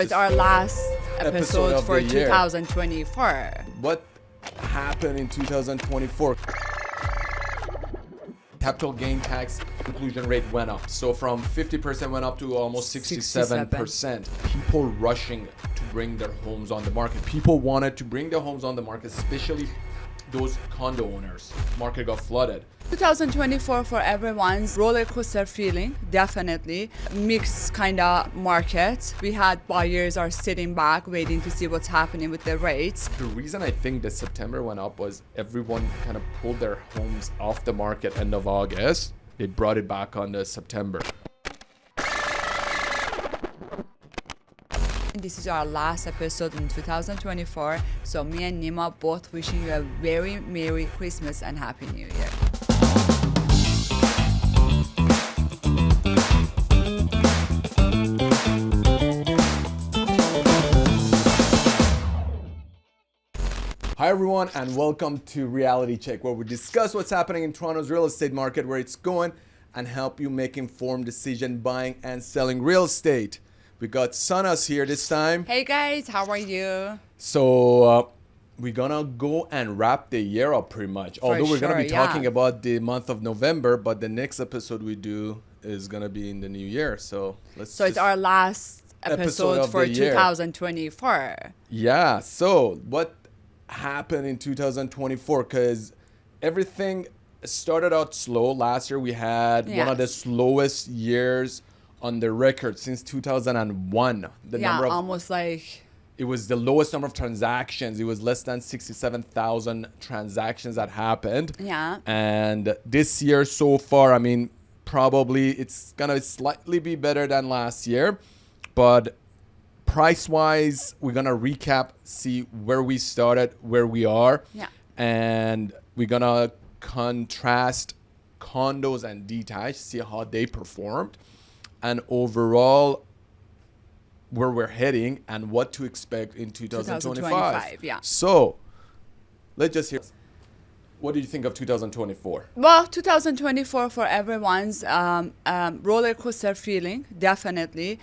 It's our last episode for of the year. 2024. What happened in 2024? Capital gain tax inclusion rate went up. So from 50% went up to almost 67%. People rushing to bring their homes on the market. People wanted to bring their homes on the market, especially those condo owners. Market got flooded. 2024 for everyone's roller coaster feeling, definitely. Mixed kind of market. We had buyers are sitting back waiting to see what's happening with the rates. The reason I think that September went up was everyone kind of pulled their homes off the market end of August. They brought it back on the September. This is our last episode in 2024. So me and Nima both wishing you a very Merry Christmas and Happy New Year. Hi everyone, and welcome to Reality Check, where we discuss what's happening in Toronto's real estate market, where it's going, and help you make informed decision buying and selling real estate. We got Sanaz here this time. Hey guys, how are you? So we're gonna go and wrap the year up pretty much. Although we're gonna be talking about the month of November, but the next episode we do is gonna be in the new year. So it's our last episode for 2024. Yeah. So what happened in 2024? Because everything started out slow. Last year we had one of the slowest years on the record since 2001. It was the lowest number of transactions. It was less than 67,000 transactions that happened. Yeah. And this year so far, I mean, probably it's gonna slightly be better than last year, but price-wise, we're gonna recap, see where we started, where we are, and we're gonna contrast condos and detached, see how they performed, and overall where we're heading and what to expect in 2025. Yeah. So let's just hear. What do you think of 2024? Well, 2024 for everyone's roller coaster feeling, definitely.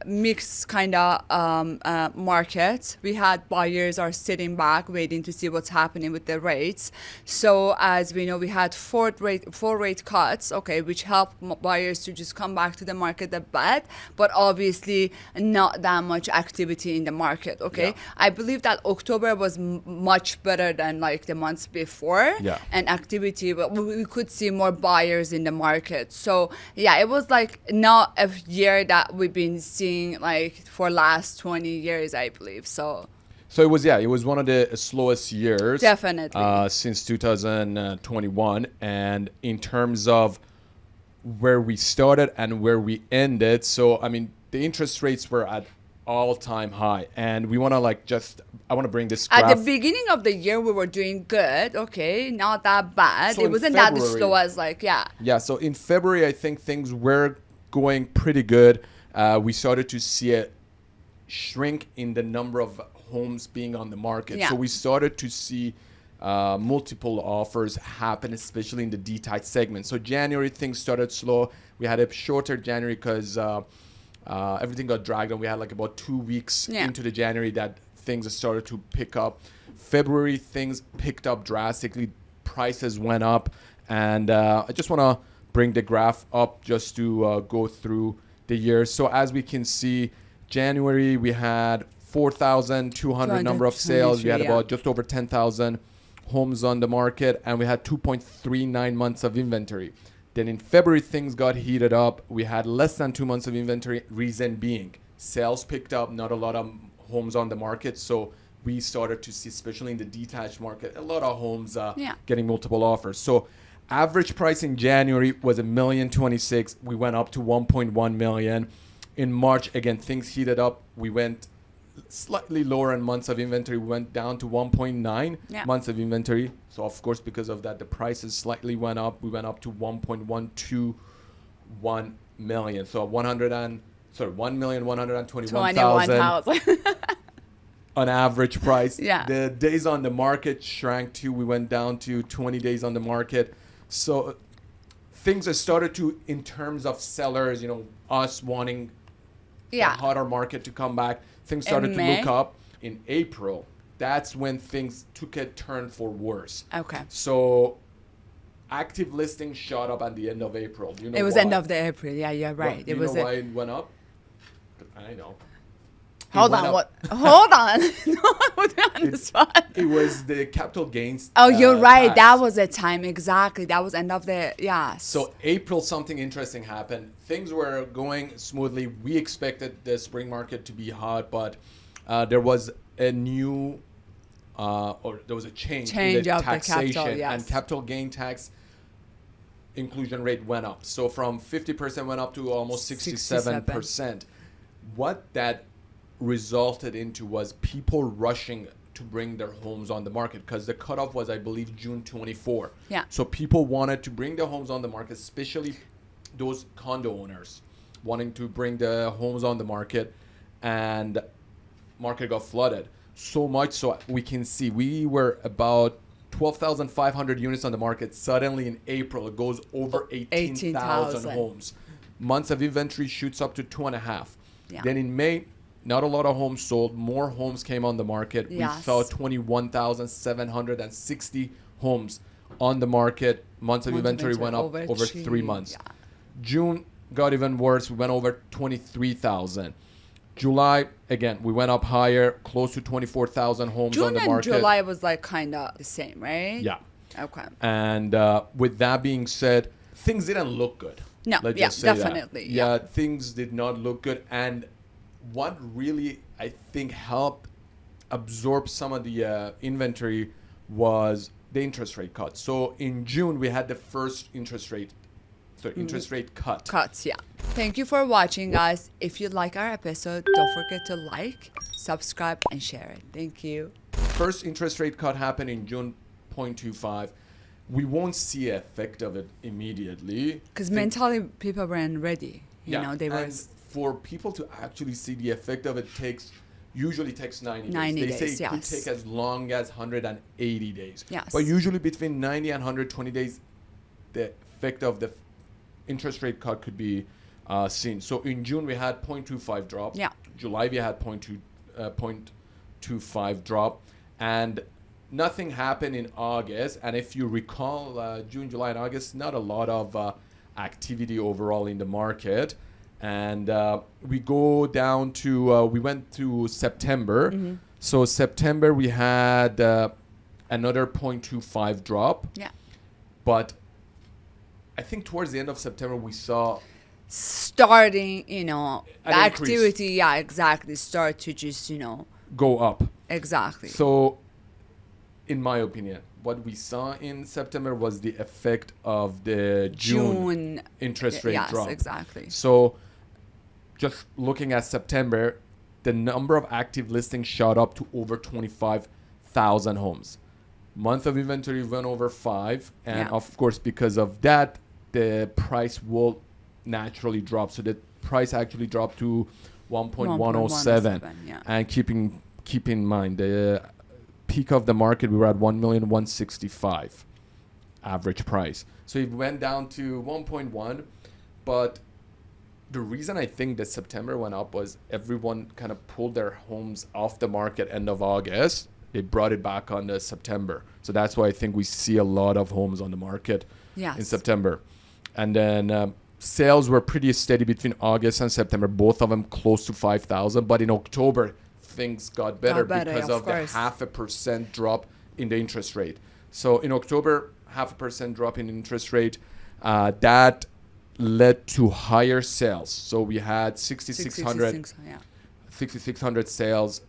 Mixed kind of market. We had buyers are sitting back waiting to see what's happening with the rates. So as we know, we had four rate cuts, which helped buyers to just come back to the market a bit, but obviously not that much activity in the market. Yeah. I believe that October was much better than like the month before, and activity, but we could see more buyers in the market. So it was like not a year that we've been seeing like for last 20 years, I believe. So it was one of the slowest years definitely since 2021. And in terms of where we started and where we ended, so I mean the interest rates were at all-time high, and we want to I want to bring this graph. At the beginning of the year we were doing good, not that bad. So it wasn't that slow as So in February I think things were going pretty good. We started to see a shrink in the number of homes being on the market. So we started to see multiple offers happen, especially in the detached segment. So January things started slow. We had a shorter January because everything got dragged on. We had like about 2 weeks into the January that things started to pick up. February things picked up drastically. Prices went up, and I just want to bring the graph up just to go through the year. So as we can see, January we had 4,200 number of sales. We had about just over 10,000 homes on the market, and we had 2.39 months of inventory. Then in February, things got heated up. We had less than 2 months of inventory. Reason being, sales picked up, not a lot of homes on the market. So we started to see, especially in the detached market, a lot of homes getting multiple offers. So average price in January was $1,026,000. We went up to 1.1 million. In March, again, things heated up. We went slightly lower in months of inventory. We went down to 1.9 months of inventory. So of course, because of that, the prices slightly went up. We went up to 1.121 million. So 1,121,000 on average price. The days on the market shrank too. We went down to 20 days on the market. So things have started to, in terms of sellers, us wanting the Yeah. hotter market to come back. Things started to May? look up. In April, that's when things took a turn for worse. Okay. So active listings shot up at the end of April. Do you know It was why? end of the April. Yeah, you're right. Do It you was know why it went up? I know. Hold went on. up. What? Hold on. No, I put me on the spot. It was the capital gains. Oh, you're right. tax. That was the time. Exactly. That was end of the, yes. So April, something interesting happened. Things were going smoothly. We expected the spring market to be hot, but there was a new, or there was a change in the of taxation, the capital, yes. and capital gain tax inclusion rate went up. So from 50% went up to almost 67%. What that resulted into was people rushing to bring their homes on the market because the cutoff was, I believe, June 24. Yeah. So people wanted to bring their homes on the market, especially those condo owners wanting to bring the homes on the market, and market got flooded. So much so we can see we were about 12,500 units on the market. Suddenly in April, it goes over 18,000 homes. Months of inventory shoots up to 2.5. Yeah. Then in May, not a lot of homes sold. More homes came on the market. Yes. We saw 21,760 homes on the market. Months of inventory went up over 3 months. Yeah. June got even worse. We went over 23,000. July, again, we went up higher, close to 24,000 homes on the market. June and July was like kind of the same, right? Yeah. Okay. And with that being said, things didn't look good. No, Let's yeah, just say that. definitely. Yeah, things did not look good. And what really, I think, helped absorb some of the inventory was the interest rate cut. So in June, we had the first interest rate cut. Cuts, yeah. Thank you for watching, guys. If you like our episode, don't forget to like, subscribe, and share it. Thank you. First interest rate cut happened in June 0.25. We won't see an effect of it immediately. Because mentally, people weren't ready. You know, they were... And for people to actually see the effect of it usually takes 90 days. 90 They days, say it could yes. take as long as 180 days. Yes. But usually between 90 and 120 days, the effect of the interest rate cut could be seen. So in June, we had 0.25 drop. Yeah. July, we had 0.25 drop. And nothing happened in August. And if you recall, June, July, and August, not a lot of activity overall in the market. And we go down to, we went to September. Mm-hmm. So September, we had another 0.25 drop. Yeah. But I think towards the end of September, we saw Starting, you know, the an increase. activity, yeah, exactly, start to just, you know, go up. exactly. So, in my opinion, what we saw in September was the effect of the June interest rate drop. Yes, exactly. So, just looking at September, the number of active listings shot up to over 25,000 homes. Month of inventory went over 5. And of course, because of that, the price will naturally drop. So the price actually dropped to 1.107. Yeah. And keep in mind, the peak of the market, we were at 1,165,000 average price. So it went down to 1.1. But the reason I think that September went up was everyone kind of pulled their homes off the market end of August. They brought it back on the September. So that's why I think we see a lot of homes on the market in September. And then sales were pretty steady between August and September, both of them close to 5,000. But in October, things got better because of the 0.5% drop in the interest rate. So in October, 0.5% drop in interest rate, that led to higher sales. So we had 6,600 sales.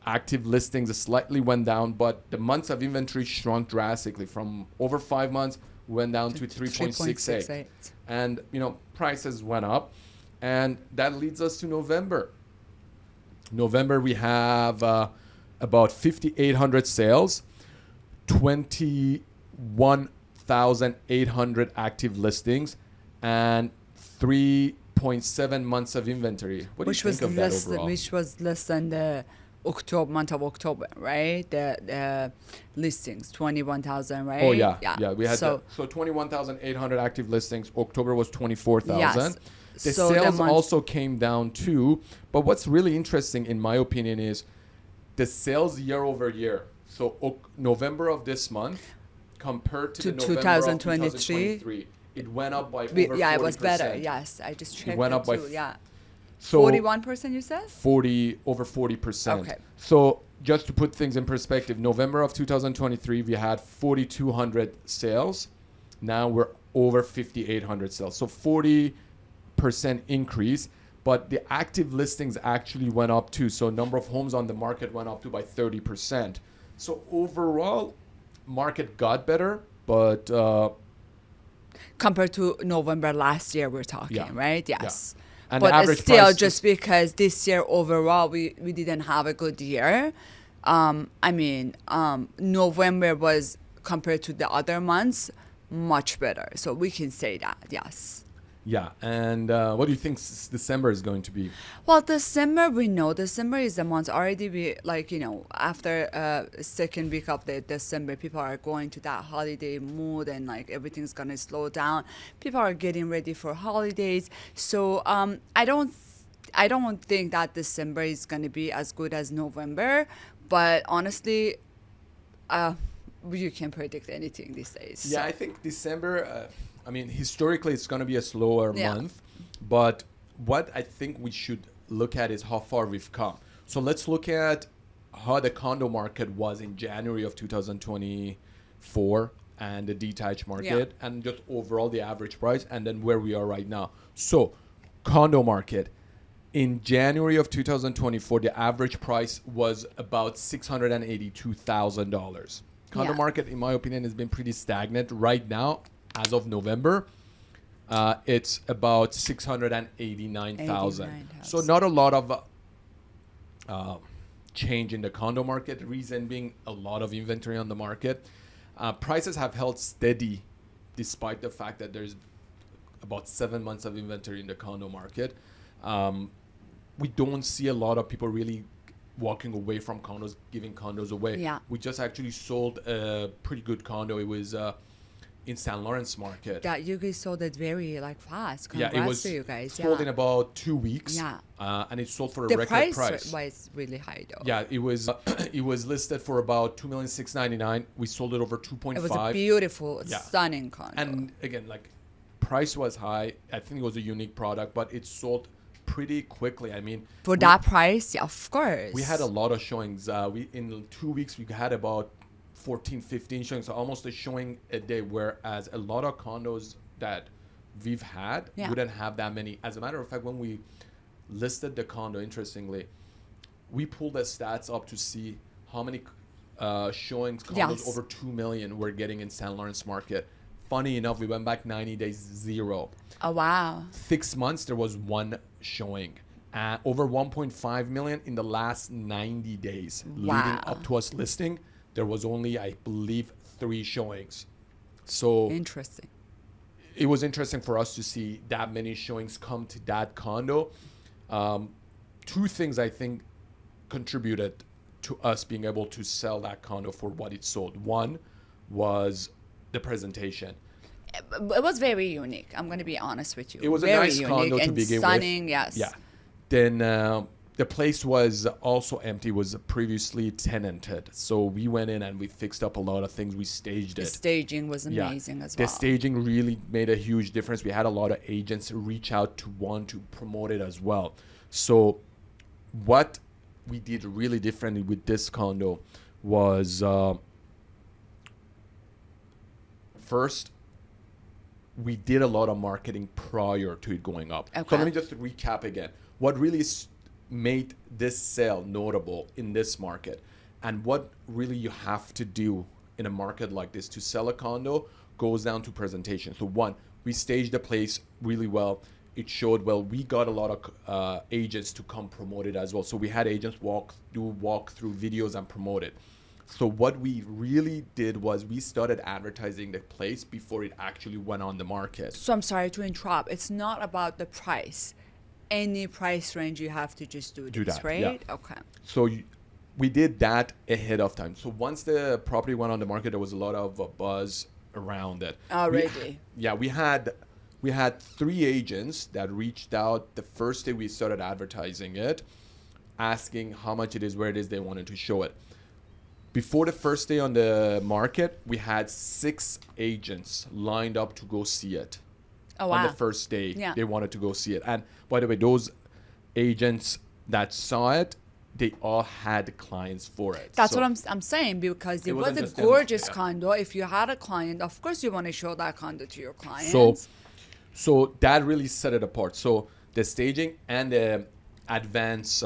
Active listings slightly went down, but the months of inventory shrunk drastically. From over 5 months, went down to 3.68. And, you know, prices went up. And that leads us to November. November, we have about 5,800 sales, 21,800 active listings, and 3.7 months of inventory. What do you think of that overall? Which was less than the month of October, right? The listings, 21,000, right? Oh, yeah. We had so 21,800 active listings. October was 24,000. Yes. The So the sales month- also came down too. But what's really interesting, in my opinion, is the sales year over year. So November of this month compared to To the November 2023, of 2023, it went up by over 40%. Yeah, it was better. Yes, I just checked went it up by too. Yeah, So 41%. You said? over 40%. Okay. So just to put things in perspective, November of 2023, we had 4,200 sales. Now we're over 5,800 sales. So 40% increase. But the active listings actually went up too. So number of homes on the market went up to by 30%. So overall, market got better, but Compared to November last year, we're talking, Yeah. right? Yeah. Yes. And But the average still, price just because this year overall we didn't have a good year. November was compared to the other months much better. So we can say that, yes. yeah. And what do you think December is going to be? Well, December, we know December is the month already. After second week of the December, people are going to that holiday mood and like everything's gonna slow down. People are getting ready for holidays. So I don't think that December is gonna be as good as November. But honestly, you can't predict anything these days. Yeah, so. I think December, historically it's going to be a slower Yeah. month. But what I think we should look at is how far we've come. So let's look at how the condo market was in January of 2024 and the detached market and just overall the average price and then where we are right now. So condo market. In January of 2024, the average price was about $682,000. Condo Yeah. market, in my opinion, has been pretty stagnant. Right now, as of November, it's about 689,000. So not a lot of change in the condo market. The reason being a lot of inventory on the market. Prices have held steady despite the fact that there's about 7 months of inventory in the condo market. We don't see a lot of people really walking away from condos, giving condos away. Yeah. We just actually sold a pretty good condo. It was in San Lawrence market. Yeah, you guys sold it very fast. Yeah, Congrats it was to you guys. sold Yeah. in about 2 weeks. Yeah. And it sold for a The record price price. was really high though. Yeah, it was it was listed for about $2,699,000. We sold it over 2.5. It was a beautiful, Yeah. stunning condo. And again, like price was high. I think it was a unique product, but it sold pretty quickly. For that price, yeah, of course. We had a lot of showings. We in 2 weeks we had about 14, 15 showings, so almost a showing a day. Whereas a lot of condos that we've had wouldn't have that many. As a matter of fact, when we listed the condo, interestingly, we pulled the stats up to see how many showings condos over 2 million we're getting in San Lawrence market. Funny enough, we went back 90 days, 0. Oh, wow. 6 months, there was one showing. Over 1.5 million in the last 90 days leading up to us listing. There was only, I believe, 3 showings. So Interesting. it was interesting for us to see that many showings come to that condo. 2 things I think contributed to us being able to sell that condo for what it sold. One was the presentation. It was very unique. I'm going to be honest with you. It was very a nice unique condo to and begin stunning, with. yes. Yeah. Then the place was also empty, was previously tenanted. So we went in and we fixed up a lot of things. We staged The it. staging was amazing as The well. staging really made a huge difference. We had a lot of agents reach out to want to promote it as well. So what we did really differently with this condo was first, we did a lot of marketing prior to it going up. Okay. So let me just recap again. What really made this sale notable in this market, and what really you have to do in a market like this to sell a condo, goes down to presentation. So one, we staged the place really well. It showed well. We got a lot of agents to come promote it as well. So we had agents walk through videos and promote it. So what we really did was we started advertising the place before it actually went on the market. So I'm sorry to interrupt. It's not about the price. Any price range you have to just do this, that, right? yeah. Okay. So we did that ahead of time. So once the property went on the market, there was a lot of buzz around it. Already. We had we had 3 agents that reached out the first day we started advertising it, asking how much it is, where it is they wanted to show it. Before the first day on the market, we had 6 agents lined up to go see it. Oh, wow. On the first day, Yeah. they wanted to go see it. And by the way, those agents that saw it, they all had clients for it. That's So what I'm saying, because it was wasn't a just them, gorgeous yeah. condo. If you had a client, of course you want to show that condo to your clients. So that really set it apart. So the staging and the advanced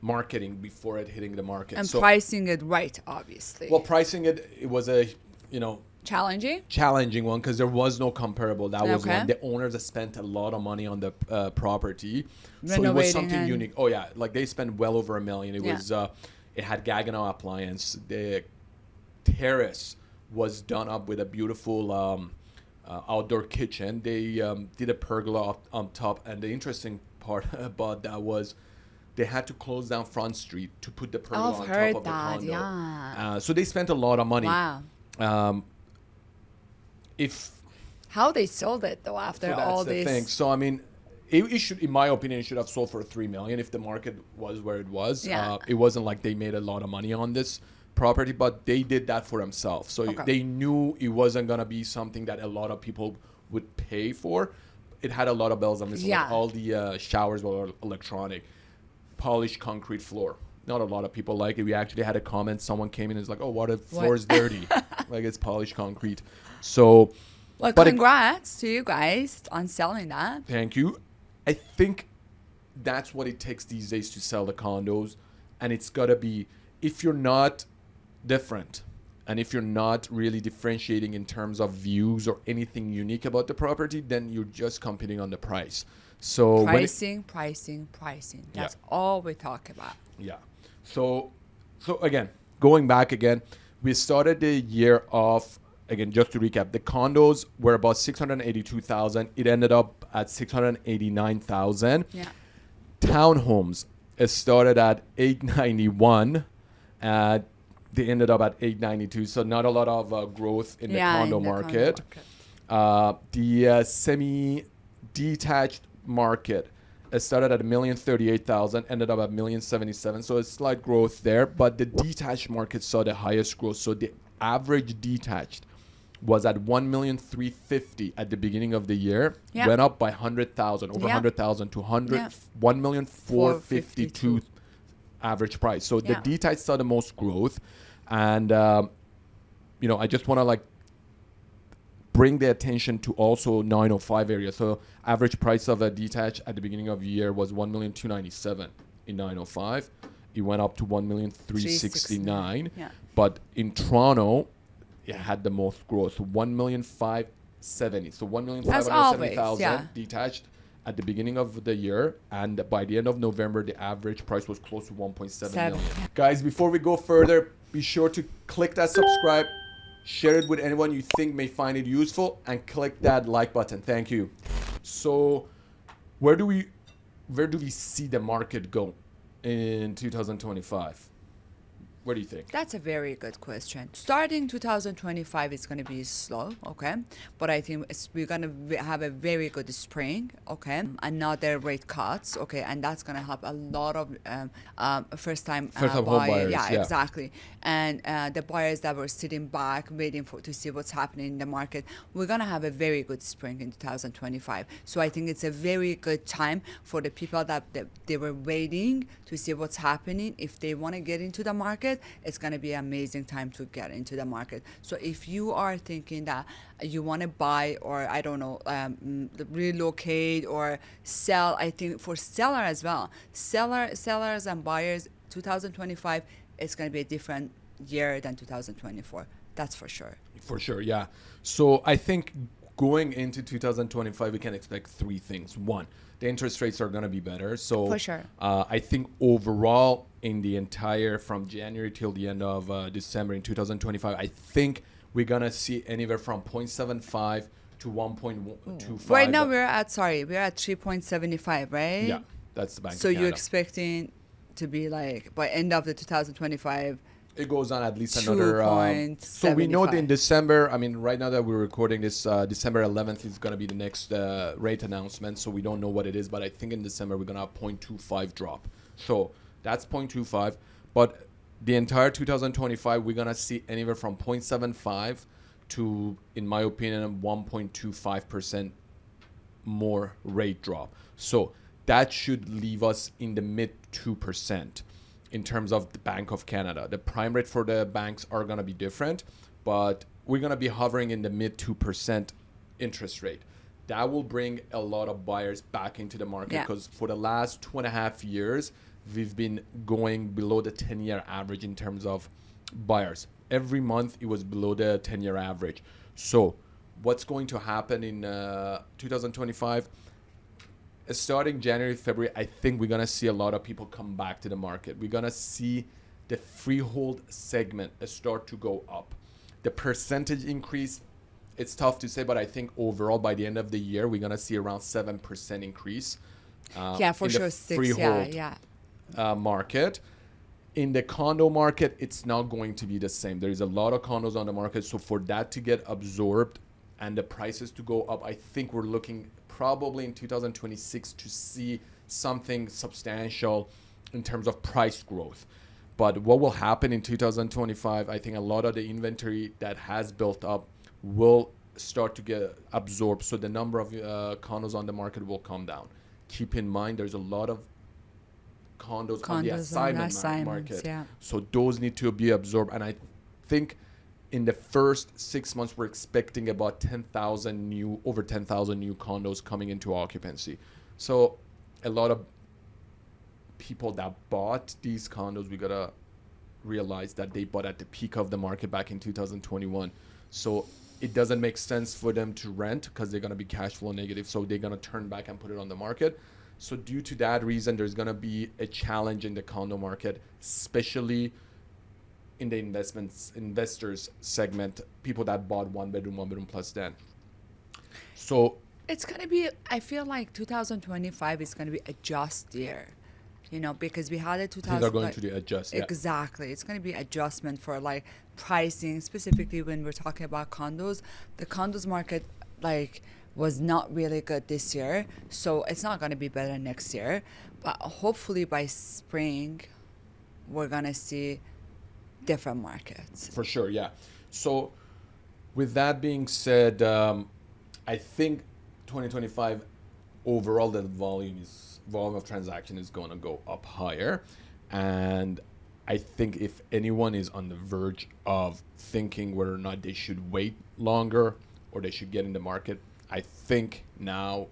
marketing before it hitting the market. And So, pricing it right, obviously. well, pricing it was a, you know, Challenging? challenging one because there was no comparable. That was Okay. one. The owners spent a lot of money on the property, so it was Renovating something and- unique. Oh yeah, like they spent well over $1 million. It Yeah. was it had Gaggenau appliance. The terrace was done up with a beautiful outdoor kitchen. They did a pergola up on top, and the interesting part about that was they had to close down Front Street to put the pergola I've on heard top of the that, condo. yeah. So they spent a lot of money. Wow. If How they sold it, though, after so that's all the this. thing. So I mean, it should, in my opinion, it should have sold for $3 million if the market was where it was. Yeah. It wasn't like they made a lot of money on this property, but they did that for themselves. So Okay. they knew it wasn't gonna be something that a lot of people would pay for. It had a lot of bells and whistles. Yeah. Like all the showers were electronic, polished concrete floor. Not a lot of people like it. We actually had a comment. Someone came in and was like, "Oh, what if floor is dirty?" Like it's polished concrete. So. Well, But congrats to you guys on selling that. Thank you. I think that's what it takes these days to sell the condos. And it's got to be, if you're not different and if you're not really differentiating in terms of views or anything unique about the property, then you're just competing on the price. So Pricing. That's Yeah. all we talk about. yeah. So again, going back again, we started the year off. Again, just to recap, the condos were about 682,000. It ended up at 689,000. Yeah. Townhomes, it started at 891. They ended up at 892. So not a lot of growth in the condo in the market. The semi-detached market, it started at 1,038,000, ended up at 1,077,000. So a slight growth there, but the detached market saw the highest growth. So the average detached was at 1,350,000 at the beginning of the year. Yeah. Went up by 100,000, over Yeah. 100,000 to 100, Yeah. 1,452,000 average price. So the Yeah. detached saw the most growth, and I just want to like bring the attention to also 905 area. So average price of a detached at the beginning of the year was 1,297,000 in 905. It went up to 1,369,000. Yeah. But in Toronto, it had the most growth, so 1,570,000. So 1,570,000 yeah. detached at the beginning of the year, and by the end of November, the average price was close to 1.7 million. Guys, before we go further, be sure to click that subscribe, share it with anyone you think may find it useful, and click that like button. Thank you. So, where do we see the market go in 2025? What do you think? That's a very good question. Starting 2025 is going to be slow, okay? But I think we're going to have a very good spring, okay? Another rate cuts, okay? And that's going to help a lot of first-time Home buyers, Yeah, yeah. exactly. And the buyers that were sitting back, waiting to see what's happening in the market, we're going to have a very good spring in 2025. So I think it's a very good time for the people that they were waiting to see what's happening. If they want to get into the market, it's going to be an amazing time to get into the market. So if you are thinking that you want to buy or I don't know, relocate or sell, I think for seller as well, sellers and buyers, 2025 is going to be a different year than 2024. That's for sure. For sure, yeah. So I think going into 2025, we can expect 3 things. 1, the interest rates are going to be better. So For sure. I think overall in the entire from January till the end of December in 2025, I think we're going to see anywhere from 0.75 to 1.25. Right now we're at 3.75, right? Yeah, that's the Bank So of you're Canada. expecting to be like by end of the 2025 it goes on at least another. So we know that in 2.75. December, I mean, right now that we're recording this, December 11th is going to be the next rate announcement. So we don't know what it is, but I think in December we're going to have 0.25 drop. So that's 0.25. But the entire 2025, we're going to see anywhere from 0.75 to, in my opinion, 1.25% more rate drop. So that should leave us in the mid 2% in terms of the Bank of Canada. The prime rate for the banks are going to be different, but we're going to be hovering in the mid 2% interest rate. That will bring a lot of buyers back into the market because for the last 2.5 years, we've been going below the 10-year average in terms of buyers. Every month it was below the 10-year average. So what's going to happen in 2025? Starting January, February, I think we're going to see a lot of people come back to the market. We're going to see the freehold segment start to go up. The percentage increase, it's tough to say, but I think overall by the end of the year, we're going to see around 7% increase. For in sure, the 6, freehold market. In the condo market, it's not going to be the same. There's a lot of condos on the market. So for that to get absorbed and the prices to go up, I think we're looking probably in 2026 to see something substantial in terms of price growth. But what will happen in 2025, I think a lot of the inventory that has built up will start to get absorbed. So the number of condos on the market will come down. Keep in mind, there's a lot of condos on the assignment market. So those need to be absorbed. And I think in the first 6 months, we're expecting about over 10,000 new condos coming into occupancy. So a lot of people that bought these condos, we got to realize that they bought at the peak of the market back in 2021. So it doesn't make sense for them to rent because they're going to be cash flow negative. So they're going to turn back and put it on the market. So due to that reason, there's going to be a challenge in the condo market, especially in the investors segment, people that bought one bedroom plus then. So it's going to be, I feel like 2025 is going to be a just year, because we had a 2000. Things are going to adjust. Exactly. It's going to be adjustment for like pricing, specifically when we're talking about condos. The condos market was not really good this year. So it's not going to be better next year. But hopefully by spring, we're going to see different markets. For sure, yeah. So with that being said, I think 2025 overall the volume of transaction is going to go up higher. And I think if anyone is on the verge of thinking whether or not they should wait longer or they should get in the market, I think now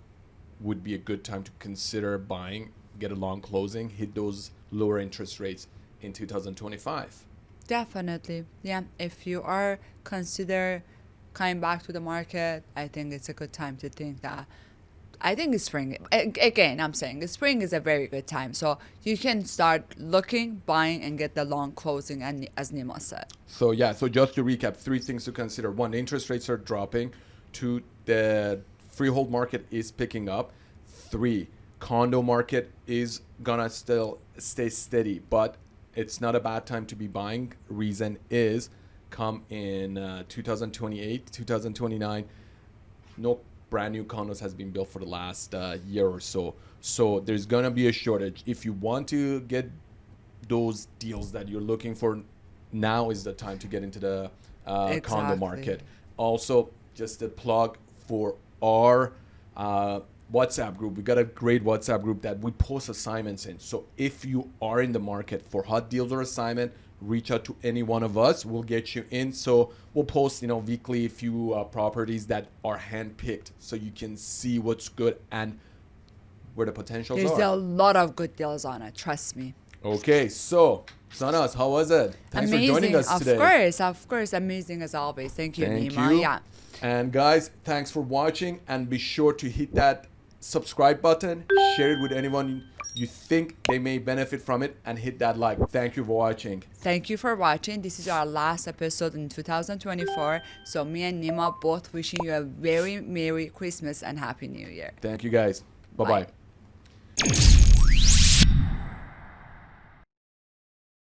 would be a good time to consider buying, get a long closing, hit those lower interest rates in 2025. Definitely. Yeah. If you are consider coming back to the market, I think it's a good time to think that. I think it's spring. Again, I'm saying the spring is a very good time. So you can start looking, buying, and get the long closing, and as Nima said. So just to recap, 3 things to consider. 1, interest rates are dropping. 2, the freehold market is picking up. 3, condo market is gonna still stay steady, but it's not a bad time to be buying. Reason is, come in 2028, 2029, no brand new condos has been built for the last year or so. So there's going to be a shortage. If you want to get those deals that you're looking for, now is the time to get into the condo market. Also, just a plug for our WhatsApp group. We got a great WhatsApp group that we post assignments in. So if you are in the market for hot deals or assignment, reach out to any one of us. We'll get you in. So we'll post, weekly a few properties that are handpicked so you can see what's good and where the potentials are. There's a lot of good deals on it. Trust me. Okay, so Sanaz, how was it? Thanks for joining us today. Of course, amazing as always. Thank you, Thank Nima. you. Yeah. And guys, thanks for watching, and be sure to hit that subscribe button, share it with anyone you think they may benefit from it, and hit that like. Thank you for watching. Thank you for watching. This is our last episode in 2024. So me and Nima both wishing you a very Merry Christmas and Happy New Year. Thank you guys. Bye-bye. Bye.